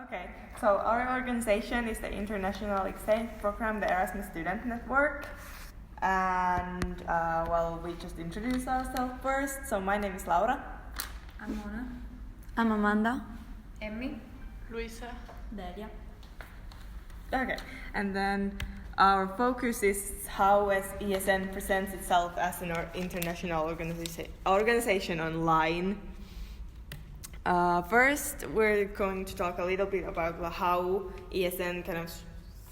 Okay, so our organization is the International Exchange Program, the Erasmus Student Network. And we just introduce ourselves first. So my name is Laura. I'm Mona. I'm Amanda. Emmy. Luisa. Delia. Okay, and then our focus is how ESN presents itself as an international organization online. First, we're going to talk a little bit about how ESN kind of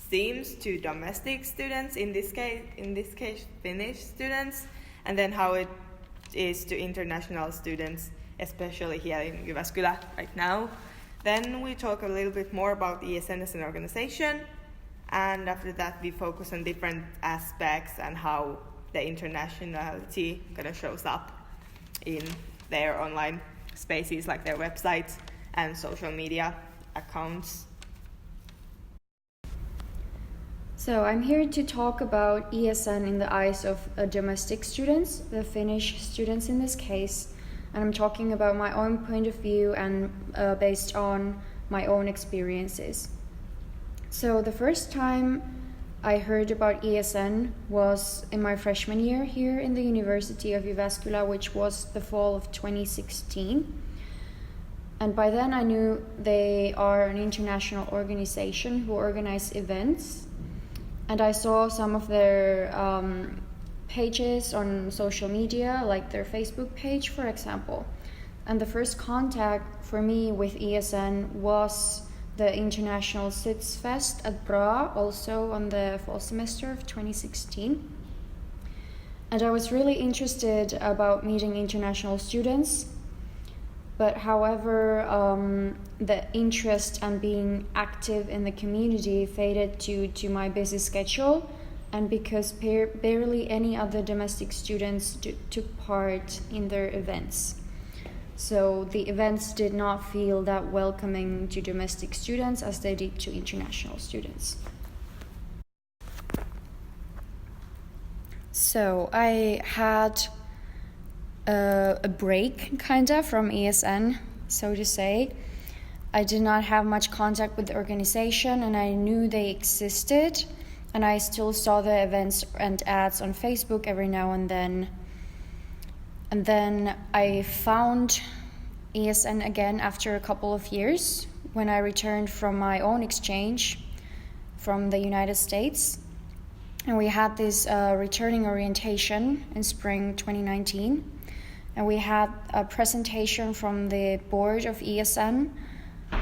seems to domestic students, in this case Finnish students, and then how it is to international students, especially here in Jyväskylä right now. Then we talk a little bit more about ESN as an organization, and after that we focus on different aspects and how the internationality kind of shows up in their online spaces like their websites and social media accounts. So I'm here to talk about ESN in the eyes of domestic students, the Finnish students in this case, and I'm talking about my own point of view and based on my own experiences. So the first time I heard about ESN was in my freshman year here in the University of Jyväskylä, which was the fall of 2016. And by then I knew they are an international organization who organize events. And I saw some of their pages on social media, like their Facebook page, for example. And the first contact for me with ESN was the International SITS Fest at Bra, also on the fall semester of 2016. And I was really interested about meeting international students, but however, the interest and being active in the community faded due to my busy schedule, and because barely any other domestic students took part in their events. So the events did not feel that welcoming to domestic students as they did to international students. So I had a break kinda from ESN, so to say. I did not have much contact with the organization, and I knew they existed, and I still saw the events and ads on Facebook every now and then. And then I found ESN again after a couple of years when I returned from my own exchange from the United States. And we had this returning orientation in spring 2019. And we had a presentation from the board of ESN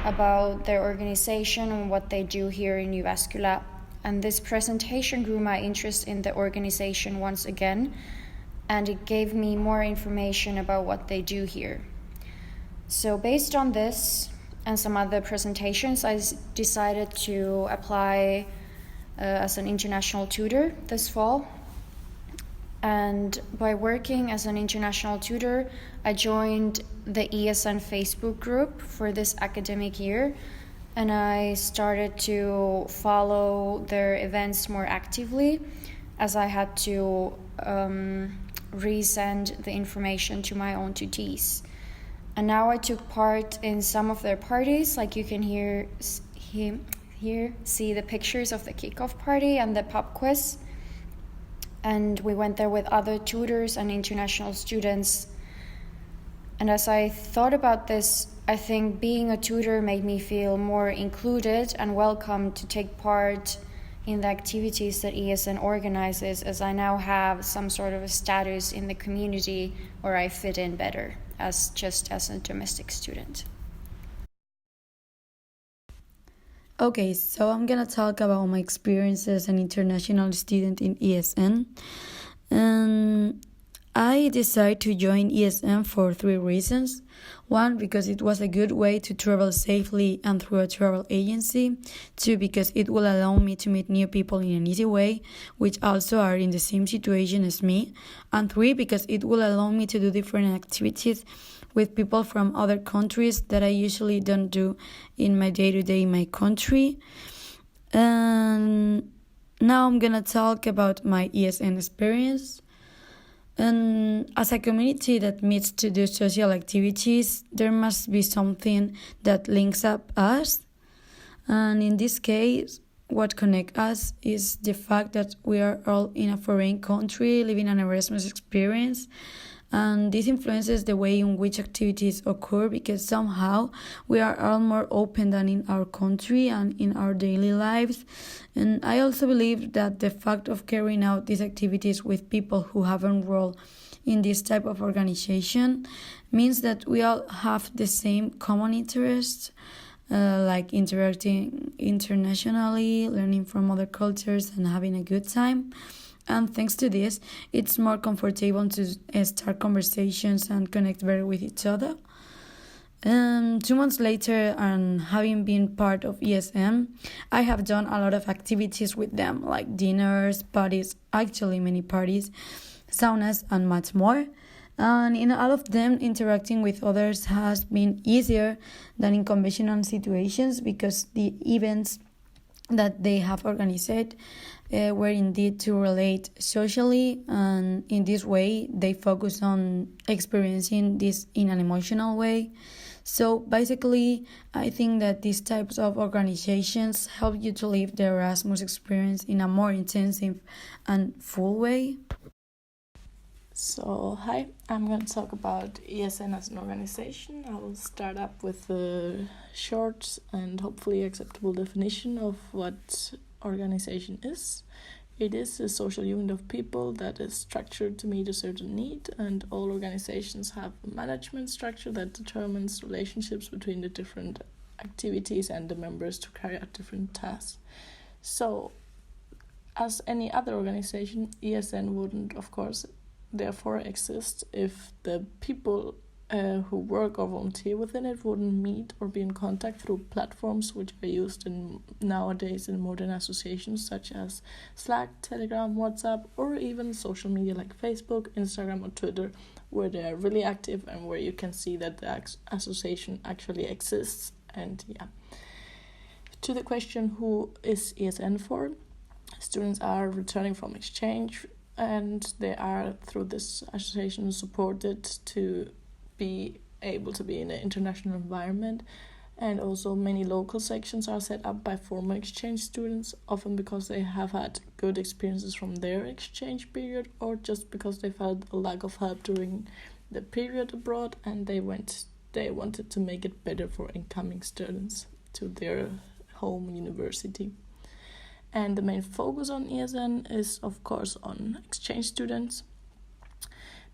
about their organization and what they do here in Jyväskylä. And this presentation grew my interest in the organization once again, and it gave me more information about what they do here. So based on this and some other presentations, I decided to apply as an international tutor this fall. And by working as an international tutor, I joined the ESN Facebook group for this academic year, and I started to follow their events more actively, as I had to resend the information to my own tutees. And now I took part in some of their parties, like you can see the pictures of the kickoff party and the pub quiz. And we went there with other tutors and international students. And as I thought about this, I think being a tutor made me feel more included and welcome to take part in the activities that ESN organizes, as I now have some sort of a status in the community where I fit in better as a domestic student. Okay, so I'm gonna talk about my experience as an international student in ESN. I decided to join ESN for 3 reasons. 1, because it was a good way to travel safely and through a travel agency. 2, because it will allow me to meet new people in an easy way, which also are in the same situation as me. And 3, because it will allow me to do different activities with people from other countries that I usually don't do in my day-to-day in my country. And now I'm gonna talk about my ESN experience. And as a community that meets to do social activities, there must be something that links up us. And in this case, what connects us is the fact that we are all in a foreign country living an Erasmus experience. And this influences the way in which activities occur because somehow we are all more open than in our country and in our daily lives. And I also believe that the fact of carrying out these activities with people who have enrolled in this type of organization means that we all have the same common interests, like interacting internationally, learning from other cultures, and having a good time. And thanks to this, it's more comfortable to start conversations and connect better with each other. 2 months later, and having been part of ESN, I have done a lot of activities with them, like dinners, parties, actually many parties, saunas, and much more. And in all of them, interacting with others has been easier than in conventional situations because the events that they have organized were indeed to relate socially, and in this way they focus on experiencing this in an emotional way. So basically, I think that these types of organizations help you to live the Erasmus experience in a more intensive and full way. So, hi, I'm going to talk about ESN as an organization. I will start up with a short and hopefully acceptable definition of what organization is. It is a social unit of people that is structured to meet a certain need, and all organizations have a management structure that determines relationships between the different activities and the members to carry out different tasks. So, as any other organization, ESN wouldn't, of course, therefore exist if the people who work or volunteer within it wouldn't meet or be in contact through platforms which are used nowadays in modern associations such as Slack, Telegram, WhatsApp, or even social media like Facebook, Instagram, or Twitter, where they are really active and where you can see that the association actually exists. And yeah, to the question, who is ESN for? Students are returning from exchange, and they are, through this association, supported to be able to be in an international environment. And also many local sections are set up by former exchange students, often because they have had good experiences from their exchange period, or just because they felt a lack of help during the period abroad and they wanted to make it better for incoming students to their home university. And the main focus on ESN is, of course, on exchange students.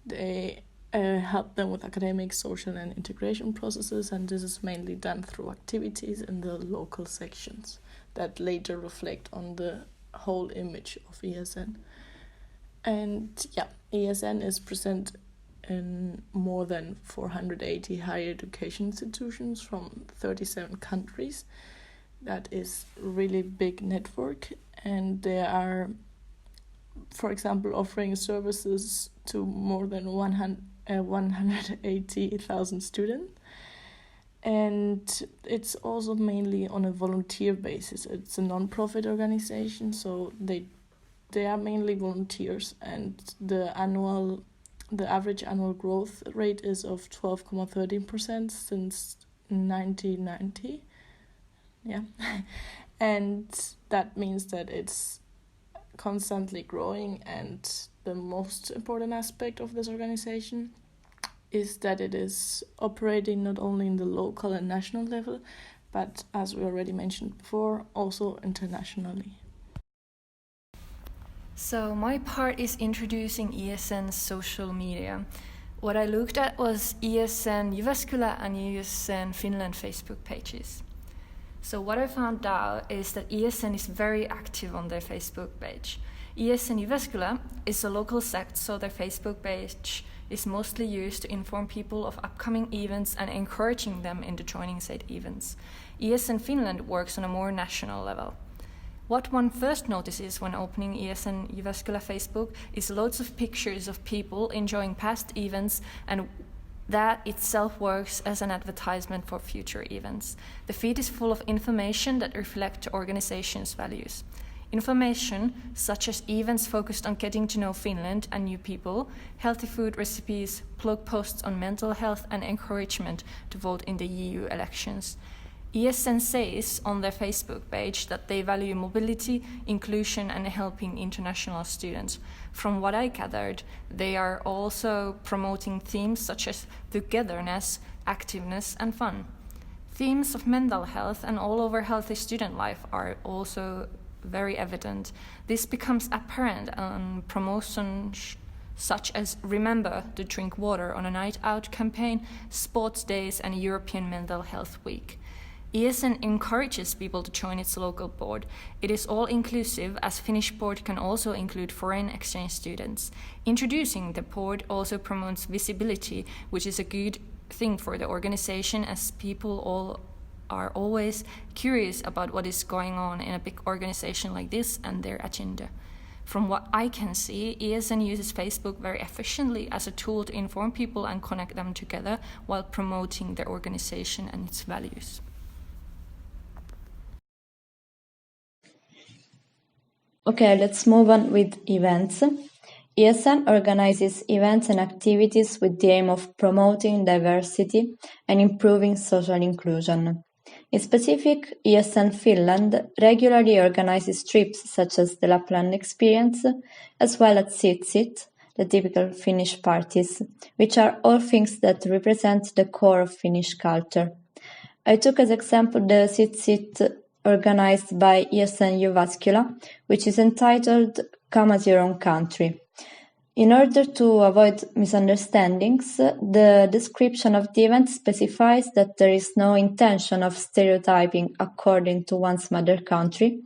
They help them with academic, social, and integration processes, and this is mainly done through activities in the local sections that later reflect on the whole image of ESN. And yeah, ESN is present in more than 480 higher education institutions from 37 countries. That is a really big network, and they are, for example, offering services to more than 180,000 students. And it's also mainly on a volunteer basis. It's a non-profit organization, so they are mainly volunteers, and the average annual growth rate is of 12.13% since 1990. Yeah, and that means that it's constantly growing, and the most important aspect of this organization is that it is operating not only in the local and national level, but as we already mentioned before, also internationally. So my part is introducing ESN's social media. What I looked at was ESN Jyväskylä and ESN Finland Facebook pages. So what I found out is that ESN is very active on their Facebook page. ESN Jyväskylä is a local sect, so their Facebook page is mostly used to inform people of upcoming events and encouraging them into joining said events. ESN Finland works on a more national level. What one first notices when opening ESN Jyväskylä Facebook is loads of pictures of people enjoying past events, and that itself works as an advertisement for future events. The feed is full of information that reflect the organization's values. Information such as events focused on getting to know Finland and new people, healthy food recipes, blog posts on mental health, and encouragement to vote in the EU elections. ESN says on their Facebook page that they value mobility, inclusion, and helping international students. From what I gathered, they are also promoting themes such as togetherness, activeness, and fun. Themes of mental health and all over healthy student life are also very evident. This becomes apparent on promotions such as Remember to Drink Water on a Night Out campaign, Sports Days, and European Mental Health Week. ESN encourages people to join its local board. It is all-inclusive, as Finnish board can also include foreign exchange students. Introducing the board also promotes visibility, which is a good thing for the organization, as people all are always curious about what is going on in a big organization like this and their agenda. From what I can see, ESN uses Facebook very efficiently as a tool to inform people and connect them together while promoting their organization and its values. Okay, let's move on with events. ESN organizes events and activities with the aim of promoting diversity and improving social inclusion. In specific, ESN Finland regularly organizes trips such as the Lapland Experience, as well as Sit, the typical Finnish parties, which are all things that represent the core of Finnish culture. I took as example the Sit organized by ESN Jyväskylä, which is entitled Come as Your Own Country. In order to avoid misunderstandings, the description of the event specifies that there is no intention of stereotyping according to one's mother country,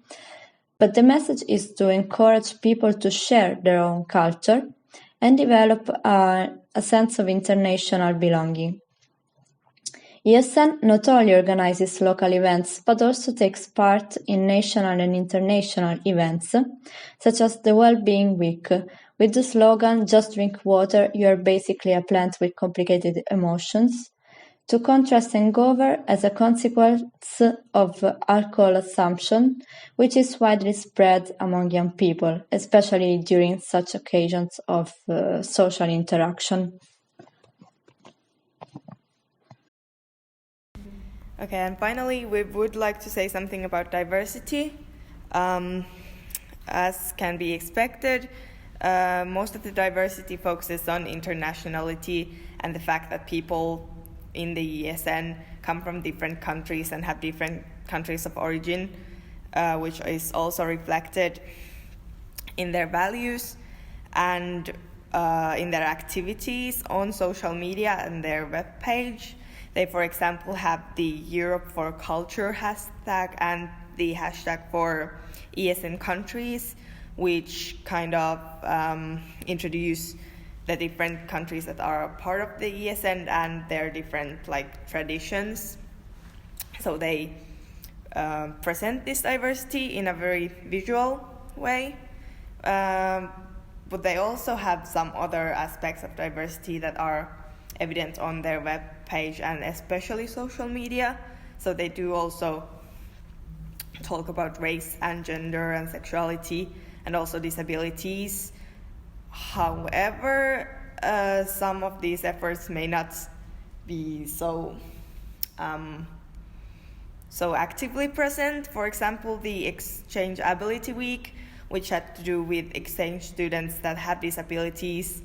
but the message is to encourage people to share their own culture and develop a sense of international belonging. ESN not only organizes local events, but also takes part in national and international events, such as the Wellbeing Week, with the slogan, "Just drink water, you are basically a plant with complicated emotions," to contrast hangover as a consequence of alcohol consumption, which is widely spread among young people, especially during such occasions of social interaction. Okay, and finally, we would like to say something about diversity. As can be expected, most of the diversity focuses on internationality and the fact that people in the ESN come from different countries and have different countries of origin, which is also reflected in their values and in their activities on social media and their webpage. They, for example, have the Europe for Culture hashtag and the hashtag for ESN countries, which kind of introduce the different countries that are part of the ESN and their different traditions. So they present this diversity in a very visual way, but they also have some other aspects of diversity that are evident on their web page and especially social media. So they do also talk about race and gender and sexuality and also disabilities. However, some of these efforts may not be so actively present. For example, the Exchange Ability Week, which had to do with exchange students that have disabilities.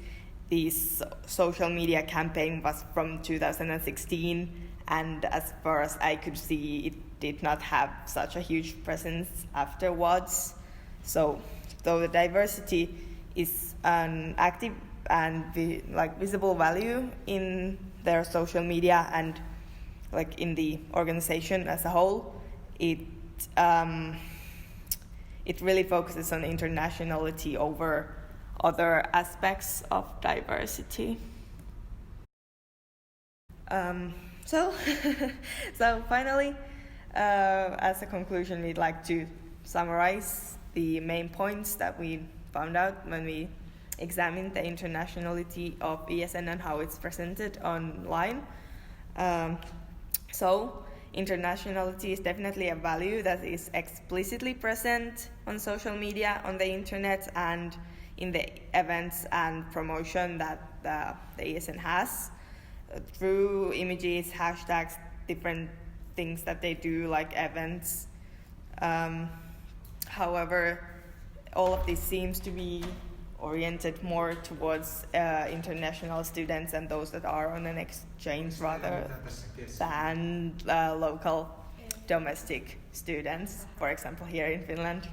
This social media campaign was from 2016, and as far as I could see, it did not have such a huge presence afterwards. So, though the diversity is an active and visible value in their social media and in the organization as a whole, it really focuses on internationality over other aspects of diversity. So finally, as a conclusion, we'd like to summarize the main points that we found out when we examined the internationality of ESN and how it's presented online. So internationality is definitely a value that is explicitly present on social media, on the internet, and in the events and promotion that the ESN has through images, hashtags, different things that they do, like events. However, all of this seems to be oriented more towards international students and those that are on an exchange rather than local domestic students, for example, here in Finland.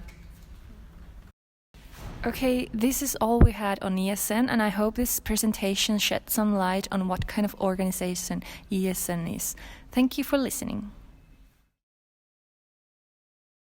Okay, this is all we had on ESN, and I hope this presentation shed some light on what kind of organization ESN is. Thank you for listening.